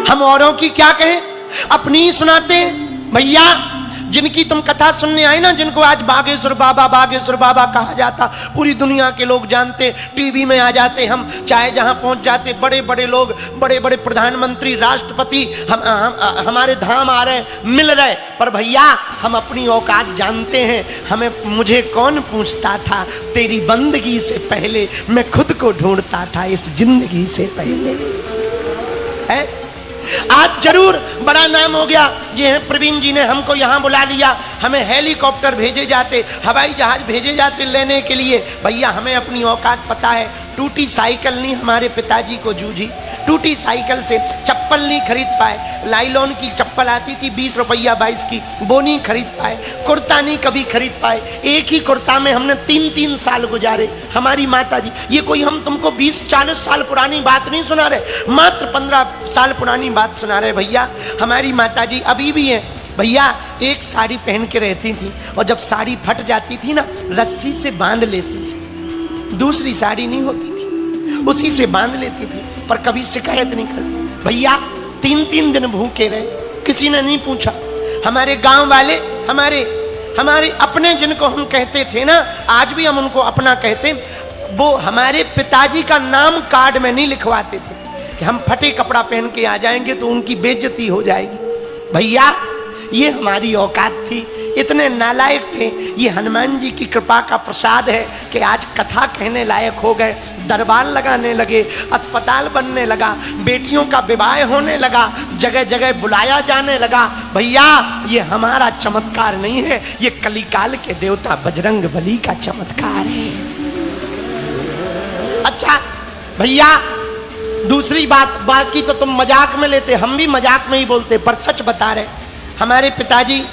हम औरों की क्या कहें, अपनी ही सुनाते हैं। भैया जिनकी तुम कथा सुनने आए ना, जिनको आज बागेश्वर बाबा कहा जाता, पूरी दुनिया के लोग जानते, टीवी में आ जाते, हम चाहे जहां पहुंच जाते, बड़े बड़े लोग, बड़े बड़े प्रधानमंत्री, राष्ट्रपति हमारे धाम आ रहे, मिल रहे, पर भैया हम अपनी औकात जानते हैं। मुझे कौन पूछता था, तेरी बंदगी से पहले मैं खुद को ढूंढता था, इस जिंदगी से पहले है। आज जरूर बड़ा नाम हो गया, ये है प्रवीण जी ने हमको यहाँ बुला लिया, हमें हेलीकॉप्टर भेजे जाते, हवाई जहाज भेजे जाते लेने के लिए। भैया हमें अपनी औकात पता है। टूटी साइकिल नहीं हमारे पिताजी को जूझी, टूटी साइकिल से चप्पल नहीं खरीद पाए, लाइलॉन की चप्पल आती थी 20 रुपया 22 की, वो नहीं खरीद पाए, कुर्ता नहीं कभी खरीद पाए, एक ही कुर्ता में हमने 3-3 साल गुजारे। हमारी माता जी, ये कोई हम तुमको 20-40 साल पुरानी बात नहीं सुना रहे, मात्र 15 साल पुरानी बात सुना रहे। भैया हमारी माता जी अभी भी है भैया, एक साड़ी पहन के रहती थी और जब साड़ी फट जाती थी ना, रस्सी से बांध लेती थी, दूसरी साड़ी नहीं होती थी, उसी से बांध लेती थी, पर कभी शिकायत नहीं करती। भैया 3-3 दिन भूखे रहे, किसी ने नहीं पूछा। हमारे गांव वाले, हमारे अपने जिनको हम कहते थे ना, आज भी हम उनको अपना कहते, वो हमारे पिताजी का नाम कार्ड में नहीं लिखवाते थे कि हम फटे कपड़ा पहन के आ जाएंगे तो उनकी बेइज्जती हो जाएगी। भैया ये हमारी औकात थी, इतने नालायक थे। ये हनुमान जी की कृपा का प्रसाद है कि आज कथा कहने लायक हो गए, दरबार लगाने लगे, अस्पताल बनने लगा, बेटियों का विवाह होने लगा, जगह जगह बुलाया जाने लगा। भैया ये हमारा चमत्कार नहीं है, ये कलिकाल के देवता बजरंग बली का चमत्कार है। अच्छा भैया दूसरी बात, बाकी तो तुम मजाक में लेते, हम भी मजाक में ही बोलते, पर सच बता रहे। हमारे पिताजी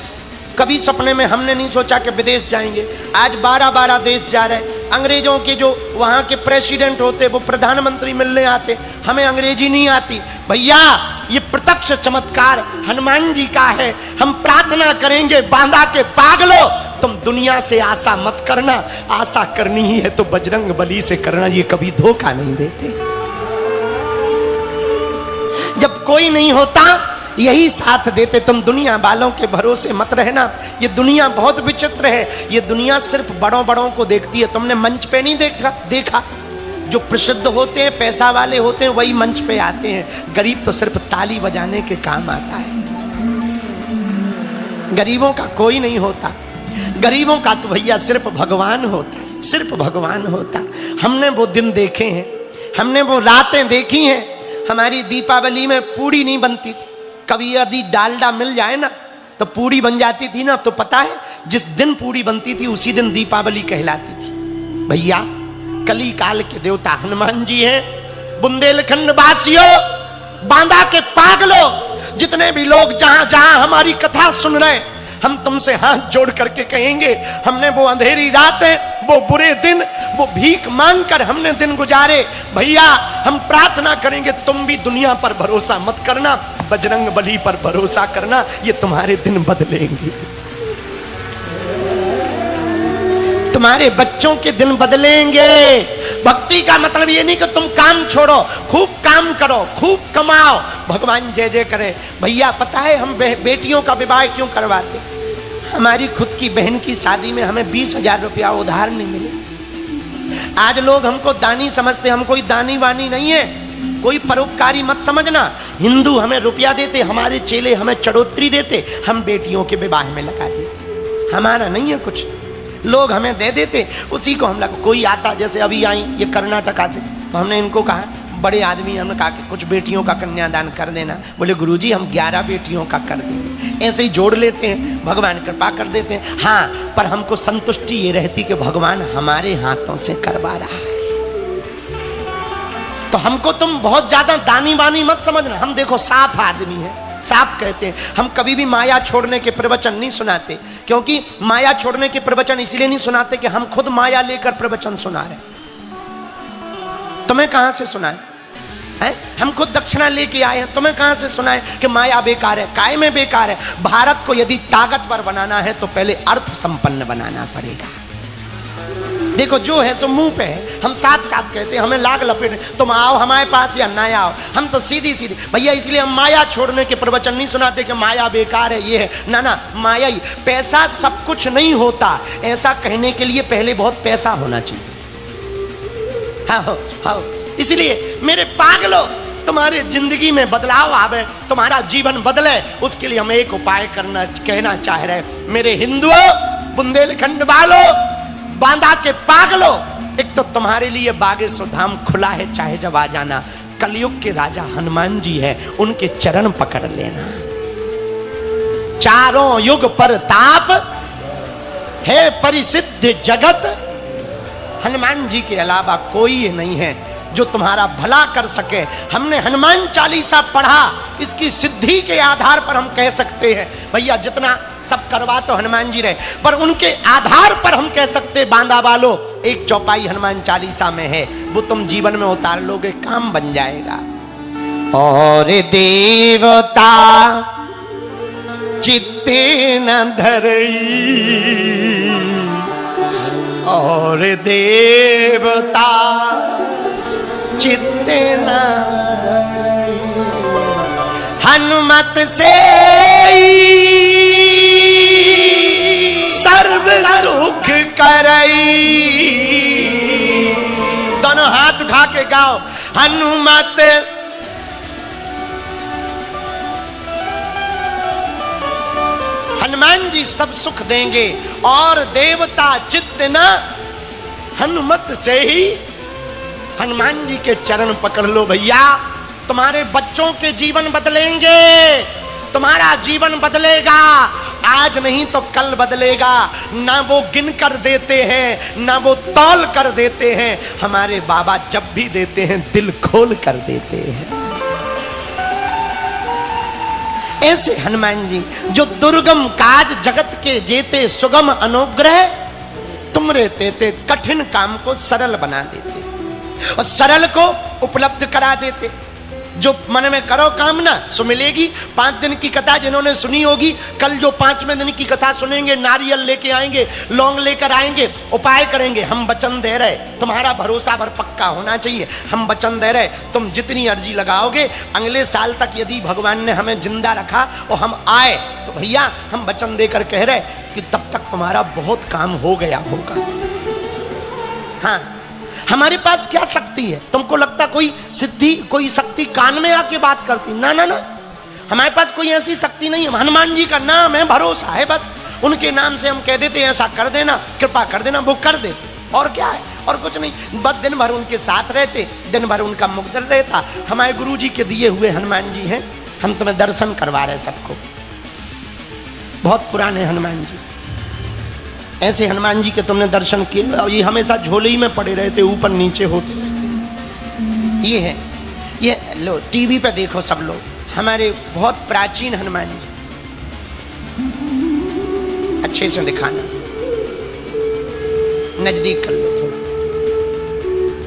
कभी सपने में हमने नहीं सोचा कि विदेश जाएंगे, आज 12-12 देश जा रहे। अंग्रेजों के जो वहाँ के प्रेसिडेंट होते, वो प्रधानमंत्री मिलने आते, हमें अंग्रेजी नहीं आती। भैया ये प्रत्यक्ष चमत्कार हनुमान जी का है। हम प्रार्थना करेंगे, बांधा के पागलो, तुम दुनिया से आशा मत करना, आशा करनी ही है तो बजरंग बली से करना, ये कभी धोखा नहीं देते। जब कोई नहीं होता यही साथ देते। तुम दुनिया वालों के भरोसे मत रहना, ये दुनिया बहुत विचित्र है, ये दुनिया सिर्फ बड़ों बड़ों को देखती है। तुमने मंच पे नहीं देखा, जो प्रसिद्ध होते हैं, पैसा वाले होते हैं, वही मंच पे आते हैं। गरीब तो सिर्फ ताली बजाने के काम आता है, गरीबों का कोई नहीं होता। गरीबों का तो भैया सिर्फ भगवान होता है, सिर्फ भगवान होता। हमने वो दिन देखे हैं, हमने वो रातें देखी हैं। हमारी दीपावली में पूड़ी नहीं बनती थी, कभी यदि डालडा मिल जाए ना तो पूड़ी बन जाती थी ना। तो पता है जिस दिन पूड़ी बनती थी उसी दिन दीपावली कहलाती थी। भैया कली काल के देवता हनुमान जी हैं। बुंदेलखंड वासियों, बांदा के पागलों, जितने भी लोग जहां जहां हमारी कथा सुन रहे, हम तुमसे हाथ जोड़ करके कहेंगे, हमने वो अंधेरी रातें, वो बुरे दिन, वो भीख मांगकर हमने दिन गुजारे। भैया हम प्रार्थना करेंगे, तुम भी दुनिया पर भरोसा मत करना, बजरंग बली पर भरोसा करना, ये तुम्हारे दिन बदलेंगे, तुम्हारे बच्चों के दिन बदलेंगे। भक्ति का मतलब ये नहीं कि तुम काम छोड़ो, खूब काम करो, खूब कमाओ, भगवान जय जय करे। भैया पता है हम बेटियों का विवाह क्यों करवाते? हमारी खुद की बहन की शादी में हमें 20,000 रुपया उधार नहीं मिले। आज लोग हमको दानी समझते, हम कोई दानी वानी नहीं है, कोई परोपकारी मत समझना। हिंदू हमें रुपया देते, हमारे चेले हमें चढ़ोतरी देते, हम बेटियों के विवाह में लगा देते, हमारा नहीं है कुछ, लोग हमें दे देते, उसी को हम लगा। कोई आता, जैसे अभी आई ये कर्नाटका से, तो हमने इनको कहा, बड़े आदमी, हमने कहा कि कुछ बेटियों का कन्यादान कर देना। बोले गुरुजी हम 11 बेटियों का कर देंगे। ऐसे ही जोड़ लेते हैं, भगवान कृपा कर देते हैं। हाँ, पर हमको संतुष्टि ये रहती कि भगवान हमारे हाथों से करवा रहा है। तो हमको तुम बहुत ज्यादा दानी वानी मत समझना, हम देखो साफ आदमी है, साफ कहते हैं। हम कभी भी माया छोड़ने के प्रवचन नहीं सुनाते, क्योंकि माया छोड़ने के प्रवचन इसलिए नहीं सुनाते कि हम खुद माया लेकर प्रवचन सुना रहे। तुम्हें कहां से सुनाए हैं? हम खुद दक्षिणा लेके आए हैं, तुम्हें कहां से सुनाए कि माया बेकार है? काय में बेकार है? भारत को यदि ताकतवर बनाना है तो पहले अर्थ संपन्न बनाना पड़ेगा। देखो जो है सो मुंह पे है, हम साथ साथ कहते हैं, हमें लाग लपेट, तुम आओ हमारे पास या ना आओ, हम तो सीधी सीधी भैया। इसलिए हम माया छोड़ने के प्रवचन नहीं सुनाते कि माया बेकार है, ये है ना ना, माया ही। पैसा सब कुछ नहीं होता, ऐसा कहने के लिए पहले बहुत पैसा होना चाहिए। हाँ, इसलिए मेरे पागलों, तुम्हारे जिंदगी में बदलाव आवे, तुम्हारा जीवन बदले, उसके लिए हम एक उपाय कहना चाह रहे। मेरे हिंदुओं, बुंदेलखंड वालों, बांदा के पागलों, एक तो तुम्हारे लिए बागेश्वर धाम खुला है, चाहे जब आ जाना। कलयुग के राजा हनुमान जी है, उनके चरण पकड़ लेना। चारों युग पर ताप है परिसिद्ध जगत, हनुमान जी के अलावा कोई नहीं है जो तुम्हारा भला कर सके। हमने हनुमान चालीसा पढ़ा, इसकी सिद्धि के आधार पर हम कह सकते हैं भैया जितना सब करवा तो हनुमान जी रहे, पर उनके आधार पर हम कह सकते बांदा वालों, एक चौपाई हनुमान चालीसा में है, वो तुम जीवन में उतार लोगे, काम बन जाएगा। और देवता चित्ते न धरई, और देवता चित्ते न, हनुमत से सर्व सुख करई। दोनों हाथ उठा के गाओ, हनुमत हनुमान जी सब सुख देंगे, और देवता चित्त न, हनुमत से ही। हनुमान जी के चरण पकड़ लो भैया, तुम्हारे बच्चों के जीवन बदलेंगे, तुम्हारा जीवन बदलेगा, आज नहीं तो कल बदलेगा। ना वो गिन कर देते हैं, ना वो तौल कर देते हैं, हमारे बाबा जब भी देते हैं दिल खोल कर देते हैं। ऐसे हनुमान जी जो दुर्गम काज जगत के जेते, सुगम अनुग्रह तुमरे तेते, कठिन काम को सरल बना देते और सरल को उपलब्ध करा देते। जो मन में करो कामना सो मिलेगी। 5 दिन की कथा जिन्होंने सुनी होगी, कल जो 5वें दिन की कथा सुनेंगे, नारियल लेके आएंगे, लौंग लेकर आएंगे, उपाय करेंगे। हम वचन दे रहे, तुम्हारा भरोसा पर पक्का होना चाहिए, हम वचन दे रहे, तुम जितनी अर्जी लगाओगे अगले साल तक यदि भगवान ने हमें जिंदा रखा और हम आए तो भैया हम वचन देकर कह रहे कि तब तक तुम्हारा बहुत काम हो गया होगा। हाँ, हमारे पास क्या शक्ति है? तुमको लगता कोई सिद्धि, कोई शक्ति कान में आके बात करती? ना ना ना, हमारे पास कोई ऐसी शक्ति नहीं है। हनुमान जी का नाम है, भरोसा है, बस उनके नाम से हम कह देते ऐसा कर देना, कृपा कर देना, वो कर देते। और क्या है? और कुछ नहीं, बस दिन भर उनके साथ रहते, दिन भर उनका मुग्ध रहता। हमारे गुरु जी के दिए हुए हनुमान जी हैं, हम तुम्हें दर्शन करवा रहे सबको। बहुत पुराने हनुमान जी, ऐसे हनुमान जी के तुमने दर्शन किए, ये हमेशा झोले ही में पड़े रहते, ऊपर नीचे होते रहते। ये है, ये लो टीवी पे देखो सब लोग, हमारे बहुत प्राचीन हनुमान जी। अच्छे से दिखाना, नजदीक कर लो थोड़ा।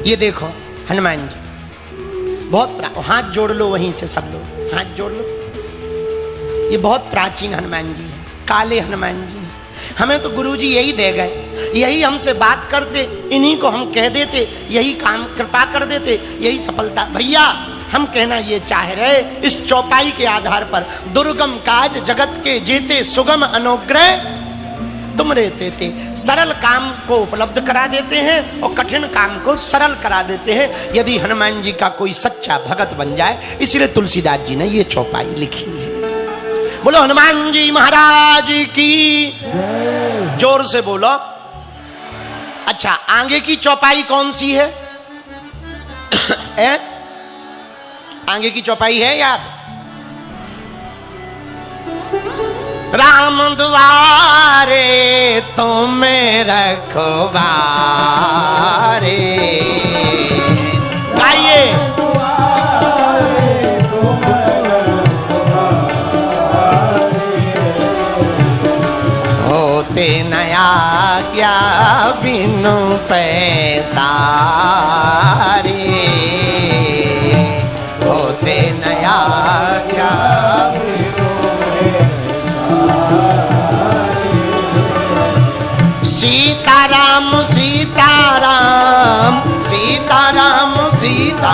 ये देखो हनुमान जी, बहुत हाथ जोड़ लो, वहीं से सब लोग हाथ जोड़ लो। ये बहुत प्राचीन हनुमान जी है, काले हनुमान जी। हमें तो गुरुजी यही दे गए, यही हमसे बात करते, इन्हीं को हम कह देते, यही काम कृपा कर देते, यही सफलता। भैया हम कहना ये चाह रहे, इस चौपाई के आधार पर, दुर्गम काज जगत के जेते, सुगम अनुग्रह तुम रहते थे। सरल काम को उपलब्ध करा देते हैं और कठिन काम को सरल करा देते हैं, यदि हनुमान जी का कोई सच्चा भगत बन जाए। इसलिए तुलसीदास जी ने ये चौपाई लिखी है। बोलो हनुमान जी महाराज की, जोर से बोलो। अच्छा, आगे की चौपाई कौन सी है? आगे की चौपाई है याद? राम द्वारे तुम्हें रखवारे। आइए, होते नया क्या बिनु पैसा रे, होते नया क्या सीताराम सीता सीताराम सीताराम सीता